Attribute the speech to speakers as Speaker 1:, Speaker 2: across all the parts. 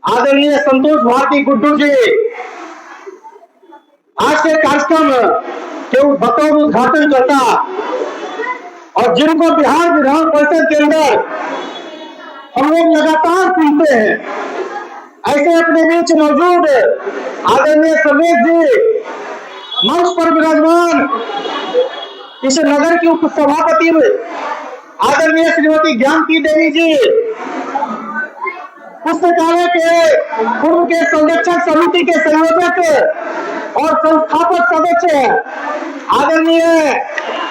Speaker 1: आदरणीय संतोष भारती गुड्डू जी आज के कार्यक्रम के बतौर उद्घाटन करता और जिनको बिहार विधान परिषद के अंदर हम लोग लगातार सुनते हैं, ऐसे अपने बीच मौजूद आदरणीय सर्वेश जी मंच पर विराजमान इस नगर की उप सभापति आदरणीय श्रीमती ज्ञानती देवी जी, पुस्तकालय के पूर्व के संरक्षक समिति के संयोजक और संस्थापक सदस्य आदरणीय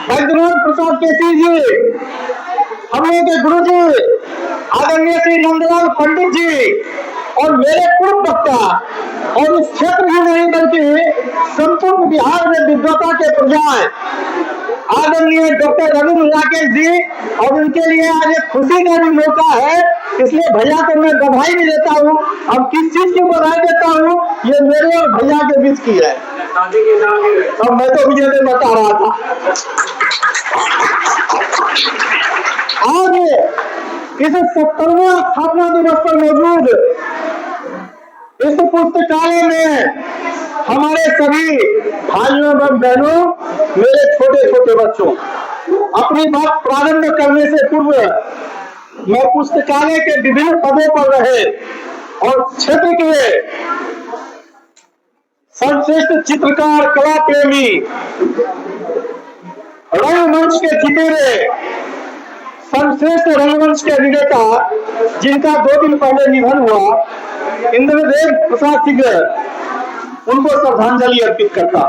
Speaker 1: वैद्यनाथ प्रसाद केसी जी, हम लोगों के गुरु जी आदरणीय श्री नंदलाल पंडित जी और मेरे पूर्व वक्ता और इस क्षेत्र ही नहीं बल्कि संपूर्ण बिहार में विद्वता के प्रजाएं आदरणीय डॉक्टर रविंद्र राकेश जी, और उनके लिए आज एक खुशी का भी मौका है, इसलिए भैया को मैं बधाई भी देता हूँ। अब किस चीज की बधाई देता हूँ, ये मेरे और भैया के बीच की है। अब मैं तो विजय में बता रहा था। आज इस 70वां स्थापना दिवस पर मौजूद इस पुस्तकालय में हमारे सभी भाइयों एवं बहनों, मेरे छोटे छोटे बच्चों, अपनी बात प्रारंभ करने से पूर्व मैं पुस्तकालय के विभिन्न पदों पर रहे और क्षेत्र के सर्वश्रेष्ठ चित्रकार, कला प्रेमी, रंगमंच के जितेरे, सर्वश्रेष्ठ रंगमंच के विजेता जिनका 2 दिन पहले निधन हुआ, इंद्रदेव प्रसाद सिंह, उनको श्रद्धांजलि अर्पित करता।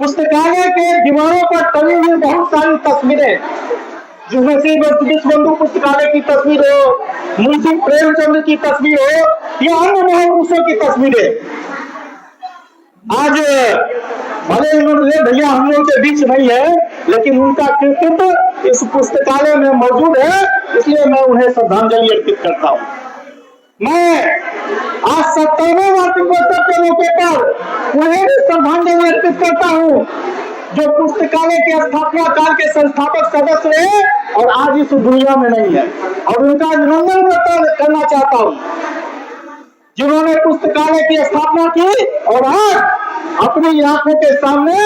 Speaker 1: पुस्तकालय के दीवारों पर टंगी हुई बहुत सारी तस्वीरें, जिसमें से विश्वबंधु पुस्तकालय की तस्वीर हो, मुंशी प्रेमचंद की तस्वीर हो या अन्य महापुरुषों की तस्वीरें, आज भले उन्होंने भैया हम लोग के बीच नहीं है, लेकिन उनका कृतित्व इस पुस्तकालय में मौजूद है, इसलिए मैं उन्हें श्रद्धांजलि अर्पित करता हूँ। मैं आज 70वें वार्षिकोत्सव के मौके पर उन्हें भी श्रद्धांजलि अर्पित करता हूँ, जो पुस्तकालय के स्थापना काल के संस्थापक सदस्य रहे और आज इस दुनिया में नहीं है, और उनका अभिनंदन करना चाहता हूँ, जिन्होंने पुस्तकालय की स्थापना की और आज अपनी आंखों के सामने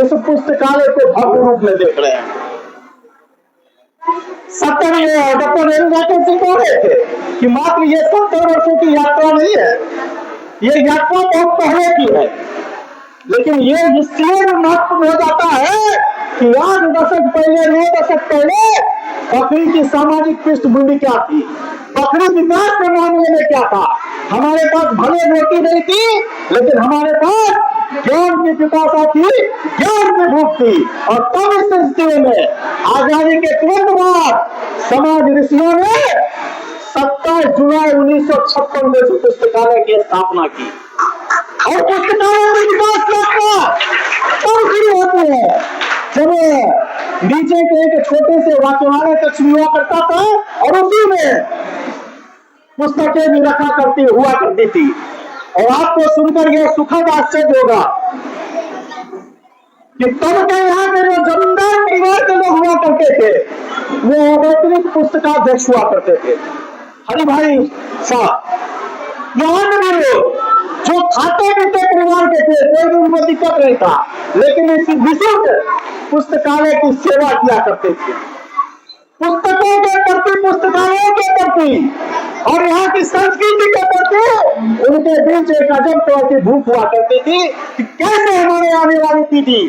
Speaker 1: इस पुस्तकालय को भव्य रूप में देख रहे हैं। 70 डॉक्टर रविंद्र सिंह बोल रहे थे कि मात्र ये 70 वर्षों की यात्रा नहीं है, ये यात्रा बहुत पहले की है, लेकिन ये इसलिए महत्वपूर्ण हो जाता है कि 8 दशक पहले, 9 दशक पहले बकरी की सामाजिक पृष्ठभूमि क्या थी, बकरी विकास के मामले में क्या था। हमारे पास भले रोटी नहीं थी, लेकिन हमारे पास ज्ञान की पिपासा थी, ज्ञान की भूख थी, और तब इस स्थिति में आजादी के तुरंत बाद समाज ऋषियों ने 27 जुलाई 1956 में इस पुस्तकालय की स्थापना की, और पुस्तकालय में विकास यात्रा तब शुरू होती है जब नीचे के एक छोटे से वाचनालय कक्ष हुआ करता था और उसी में पुस्तकें भी रखा करती हुआ करती थी। और आपको सुनकर यह सुखद आश्चर्य होगा कि तब के यहाँ के जो जमींदार परिवार के लोग हुआ करते थे, वो अतिरिक्त पुस्तकाध्यक्ष हुआ करते थे, हरि भाई साहब, महान लोग जो खाते पीते परिवार के थे, कोई भी उनको दिक्कत नहीं था, लेकिन इस विशुद्ध पुस्तकालय की सेवा किया करते थे, पुस्तकों के प्रति, पुस्तकालयों के प्रति और यहाँ की संस्कृति के प्रति उनके बीच एक अजब तरह की भूख हुआ करती थी कि कैसे हमारे आने वाली पीढ़ी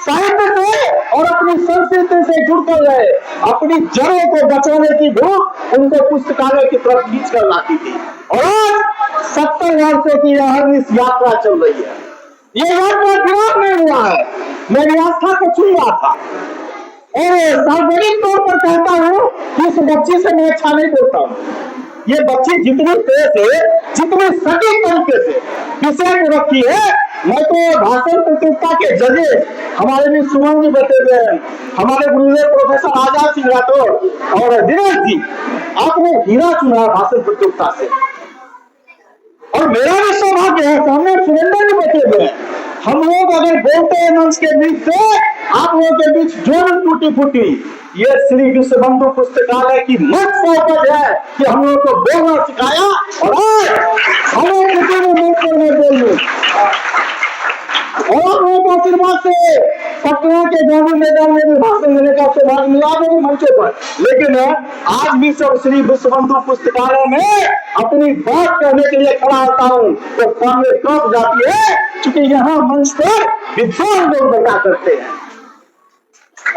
Speaker 1: साहित्य से और अपनी संस्कृति से जुड़कर रहे, अपनी जड़ों को बचाने की भूख उनको पुस्तकालय की तरफ खींच कर लाती थी। और आज 70 वर्षों की यह इस यात्रा चल रही है। ये यात्रा खराब नहीं हुआ है, मेरी आस्था को छू रहा था, और सार्वजनिक तौर पर कहता हूँ कि इस बच्ची से मैं अच्छा नहीं बोलता हूँ। ये बच्ची जितनी तेज है, जितनी सटीक तरीके से विषय को रखी है, मैं तो भाषण प्रतियोगिता के जजेस हमारे भी सुमन जी बैठे हुए हैं, हमारे गुरुदेव प्रोफेसर आजाद सिंह राठौर और दिनेश जी, आपने हीरा चुना है भाषण प्रतियोगिता से, और मेरा भी सौभाग्य है, सामने सुरेंद्र जी बैठे हुए हैं। हम लोग अगर बोलते हैं मंच के बीच से, आप लोगों के बीच जो भी टूटी फूटी ये श्री विश्व बंधु पुस्तकालय की मत उपज है कि हम लोग को बोलना सिखाया और आज हमें किसी ने मुंह करने बोलूं और लोगों को आशीर्वाद से पटना के गांधी मैदान में भी भाषण देने का सौभाग्य मिला मेरे मंचों पर। लेकिन आज भी सब श्री विश्व बंधु पुस्तकालय में अपनी बात कहने के लिए खड़ा होता हूँ तो सामने कब जाती है, क्योंकि यहाँ मंच पर विद्वान लोग बैठा करते हैं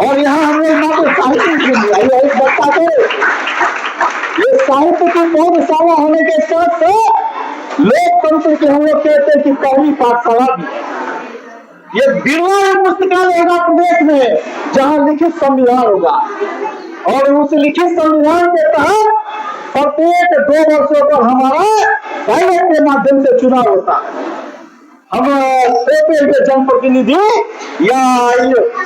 Speaker 1: और यहाँ हम लोग ना तो साहित्य बच्चा को ये साहित्य की पौधशाला होने के साथ साथ लोकतंत्र के हम लोग कहते हैं कि पहली पाठशाला भी है। ये बिरला पुस्तकालय होगा प्रदेश में जहाँ लिखित संविधान होगा और उस लिखित संविधान के तहत प्रत्येक 2 वर्षों पर हमारा बैलेट के माध्यम से चुनाव होता है। हम के जनप्रतिनिधि या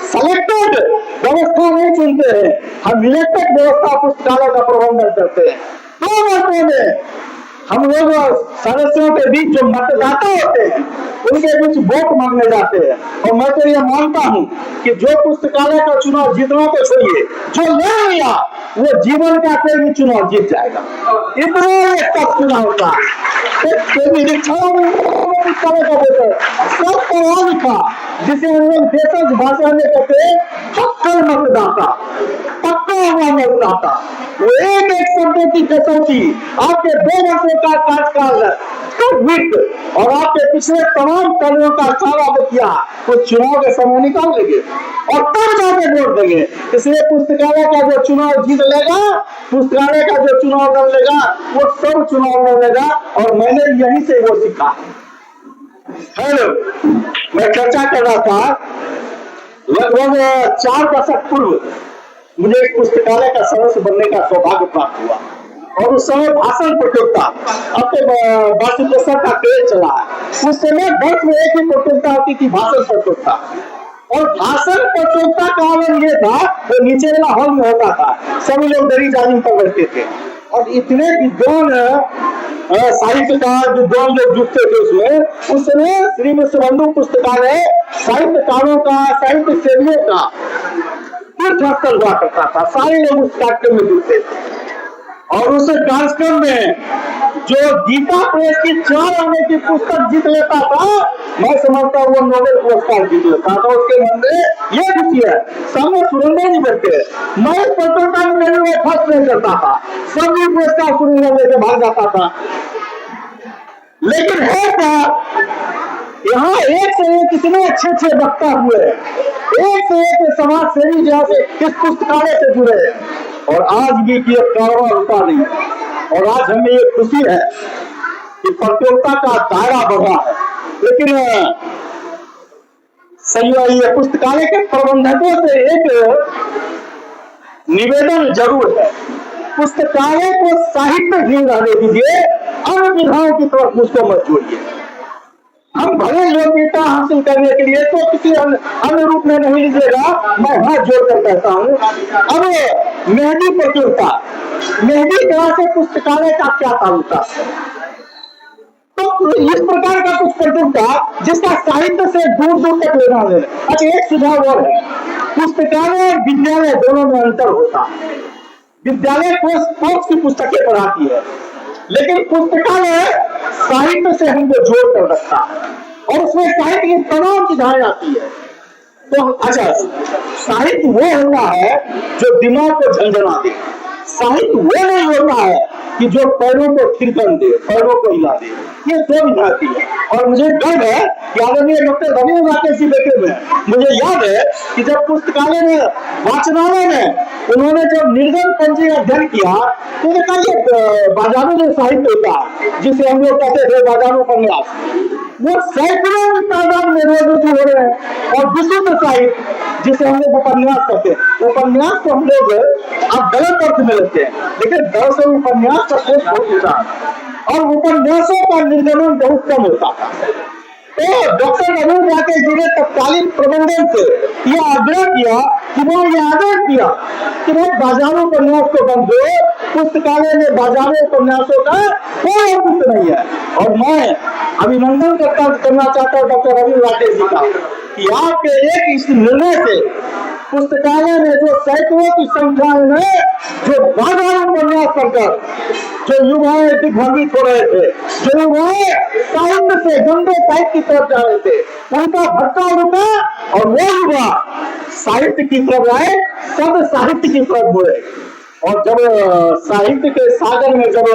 Speaker 1: सिलेक्टेड व्यवस्था नहीं चुनते हैं, हम इलेक्टेड व्यवस्था पुस्तकालय का प्रबंधन करते हैं। 2 वर्षों में हम लोग सदस्यों के बीच जो मतदाता होते हैं उनके बीच वोट मांगने जाते हैं और मैं तो ये मानता हूँ कि जो पुस्तकालय का चुनाव जीतना तो छोड़िए, जो ले लिया वो जीवन का कोई भी चुनाव जीत जाएगा। इतना तक चुनाव का सब पढ़ा लिखा जिसे हम लोग देशज भाषा में कहते हैं पक्का मतदाता, पक्का हुआ मतदाता, वो एक शब्दों की कसौटी आपके 2 वर्षों का कार्यकाल और आपके पिछले तमाम कार्यों का सारा बतिया वो चुनाव के समय निकाल लेंगे और तब जाके वोट देंगे। इसलिए पुस्तकालय का जो चुनाव जीत लेगा, पुस्तकालय का जो चुनाव लड़ लेगा वो सब चुनाव लड़ लेगा और मैंने यहीं से वो सीखा। हेलो, मैं चर्चा कर रहा था लगभग 4 दशक पूर्व मुझे एक पुस्तकालय का सदस्य बनने का सौभाग्य प्राप्त हुआ और उस समय भाषण प्रतियोगिता अब तो वार्षिकोत्सव का क्रेज चला है। उस समय वर्ष में एक ही प्रतियोगिता होती थी, भाषण प्रतियोगिता। और भाषण प्रतियोगिता का आनंद ये था वो नीचे वाला हॉल में होता था, सभी लोग दरी जाजिम पर बैठते थे और इतने विद्वान साहित्यकार विद्वान लोग जुटते थे उसमें। उस समय श्री विश्व बंधु पुस्तकालय साहित्यकारों का, साहित्य सेवियों का तीर्थस्थल हुआ करता था। सारे लोग उस कार्यक्रम में जुड़ते थे और उस कार्यक्रम में जो गीता प्रेस की 4 आने की पुस्तक जीत लेता था, मैं समझता हूँ वो नोबेल पुरस्कार जीत लेता था। उसके मन में ये खुशी है, सामने सुरेंद्र जी बैठे, मैं इस प्रतियोगिता में मेरे लिए फर्स्ट नहीं करता था, सभी पुरस्कार सुरेंद्र लेके भाग जाता था। लेकिन है क्या, यहाँ एक से एक कितने अच्छे वक्ता हुए, एक से एक समाज सेवी जहाँ से इस पुस्तकालय से जुड़े हैं और आज भी की कारवा रुका नहीं। और आज हमें ये खुशी है कि प्रतियोगिता का दायरा बढ़ा है। लेकिन सही ये पुस्तकालय के प्रबंधकों से एक निवेदन जरूर है, पुस्तकालय को साहित्य ढील रहने दीजिए, अन्य विधाओं की तरफ मुझको मत जोड़िए। हम भले योग्यता हासिल करने के लिए तो किसी अन्य रूप में नहीं लीजिएगा। मैं हाथ जोड़कर कहता हूँ, अब मेहंदी प्रतियोगिता, मेहंदी कला से पुस्तकालय का क्या ताल्लुक है? तो इस प्रकार का कुछ प्रतियोगिता जिसका साहित्य से दूर दूर तक लेना है। अच्छा, एक सुझाव और है, पुस्तकालय और विद्यालय दोनों में अंतर होता है। विद्यालय कोर्स की पुस्तकें पढ़ाती है, लेकिन पुस्तकालय साहित्य से हमको जोड़ कर रखता है और उसमें साहित्य की तमाम चीजें आती है। तो अच्छा, साहित्य वो होना है जो दिमाग को झंझना दे, साहित्य वो नहीं होता है कि जो पैरों को थिरकन दे, पैरों को हिला दे। ये 2 विधाती है और मुझे गर्व है कि आदरणीय डॉक्टर रविंद्र राकेश जी बैठे हुए हैं। मुझे याद है कि जब पुस्तकालय में, वाचनालय में उन्होंने जब निर्गम पंजी अध्ययन किया तो उन्होंने कहा ये बाजारों जो साहित्य होता है जिसे हम लोग कहते थे बाजारों उपन्यास, वो सैकड़ों की तादाद में रोज हो रहे हैं। और विशुद्ध साहित्य जिसे हम लोग उपन्यास कहते हैं, उपन्यास को हम लोग अब गलत अर्थ में लेते हैं, लेकिन दरअसल उपन्यास का कोर्स बहुत ऊंचा है और उपन्यासों का निर्गमन बहुत कम होता था। तो डॉक्टर रविंद्र राकेश जी ने तत्कालीन प्रबंधन से यह आग्रह किया कि वो ये आदेश दिया कि वो बाजारों उपन्यास को बंद दो, पुस्तकालय में बाजारों उपन्यासों का कोई अस्तित्व नहीं है। और मैं अभिनंदन करना चाहता हूँ डॉक्टर रविंद्र राकेश जी का कि आपके एक इस निर्णय से पुस्तकालय में जो सैकड़ों की संख्या में जो बाजार प्रयास कर जो युवाएं दिग्भ्रमित हो रहे थे, जो युवाएं साहित्य से गंदे साहित्य की तरफ जा रहे थे, उनका भटका रुका और वो युवा साहित्य की तरफ आए, सब साहित्य की तरफ मुड़े। और जब साहित्य के सागर में जब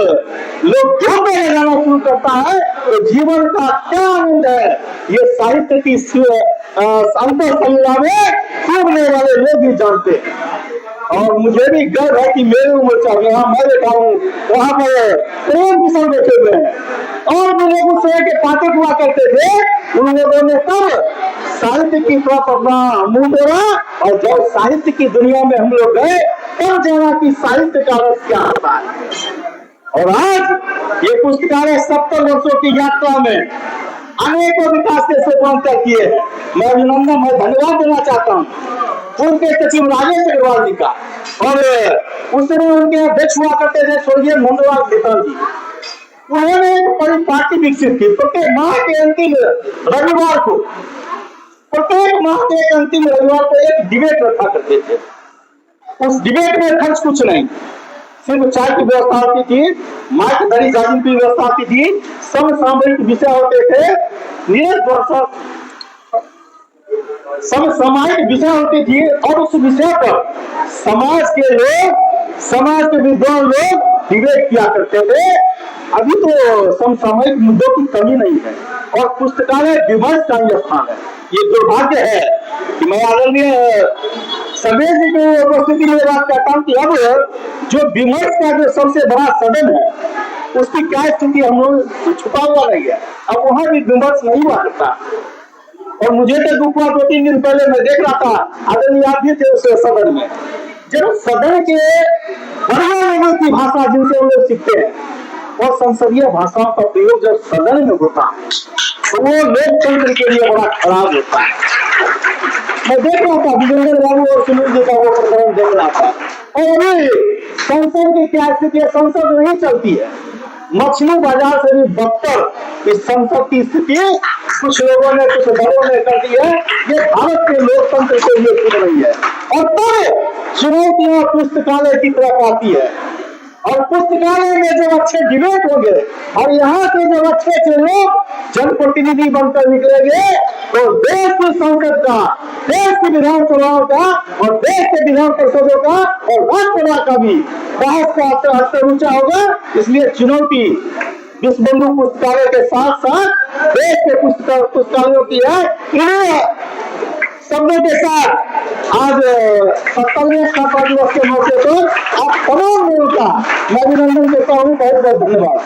Speaker 1: लोग डूबने जाना शुरू करता है तो जीवन का क्या आनंद है, ये साहित्य की अंतर संज्ञा में डूबने वाले लोग ही जानते हैं। और मुझे भी गर्व है कि मेरी उम्र चाहिए, यहाँ मैं बैठा हूँ, वहां पर प्रेम किशन बैठे हुए हैं और वो लोग उस तरह के पाठक हुआ करते थे। उन लोगों ने तब साहित्य की तरफ अपना मुंह तोड़ा और जब साहित्य की दुनिया में हम लोग गए तब जाना कि साहित्य का रस क्या होता है। और आज ये पुस्तकालय 70 वर्षों की यात्रा में अनेकों विकास के सोपान तय किए हैं। मैं अभिनंदन, मैं धन्यवाद देना चाहता हूँ पूर्व के सचिव राजेश अग्रवाल जी का, और उस समय उनके अध्यक्ष हुआ करते थे स्वर्गीय नंदलाल खेतान जी। उन्होंने एक बड़ी पार्टी विकसित की। प्रत्येक माह के अंतिम रविवार को, प्रत्येक माह के अंतिम रविवार को एक डिबेट रखा करते थे। उस डिबेट में खर्च कुछ नहीं, सिर्फ चाय की व्यवस्था होती थी, माइक धरी जाजिम की व्यवस्था होती थी, समसामयिक विषय होते थे, समसामयिक विषय होती थी और उस विषय पर समाज के लोग, समाज के विद्वान लोग डिबेट किया करते थे। अभी तो समसामयिक मुद्दों की कमी नहीं है और पुस्तकालय विमर्श का ही स्थान है। ये दुर्भाग्य है कि मैं आदरणीय सर्वेश जी की उपस्थिति में बात करता हूँ कि अब जो विमर्श का जो सबसे बड़ा सदन है उसकी क्या स्थिति हम लोग छुपा हुआ नहीं है। अब वहां भी विमर्श नहीं हुआ करता और मुझे तो दुख हुआ, 2-3 दिन पहले मैं देख रहा था, आदरणीय आप भी थे उस सदन में, जब सदन के बढ़िया लोगों की भाषा जिनसे हम लोग सीखते हैं और संसदीय भाषाओं का प्रयोग जब सदन में होता है तो वो लोकतंत्र के लिए बड़ा खराब होता है। मैं देख रहा था विजेंद्र बाबू और सुनील जी का वो प्रकरण देख रहा था और अभी संसद की क्या स्थिति है, संसद नहीं चलती है। मछली बाजार से भी बदतर इस संसद की स्थिति कुछ लोगों ने, कुछ दलों ने कर दी है। ये भारत के लोकतंत्र के लिए चुन रही है और तब चुनौतियां पुस्तकालय की तरफ आती है और पुस्तकालय में जब अच्छे डिबेट होंगे और यहाँ से जब अच्छे अच्छे लोग जनप्रतिनिधि बनकर निकलेंगे तो देश के संसद का, देश की विधानसभाओं का और देश के विधान परिषदों का और राज्यसभा का भी बहस का स्तर ऊंचा होगा। इसलिए चुनौती विश्व बंधु पुस्तकालय के साथ साथ देश के पुस्तकालयों की है। इन्हें शब्दों के साथ आज 70वें स्थापना दिवस के मौके पर आप तमाम लोगों का मैं अभिनंदन करता हूँ। बहुत बहुत धन्यवाद।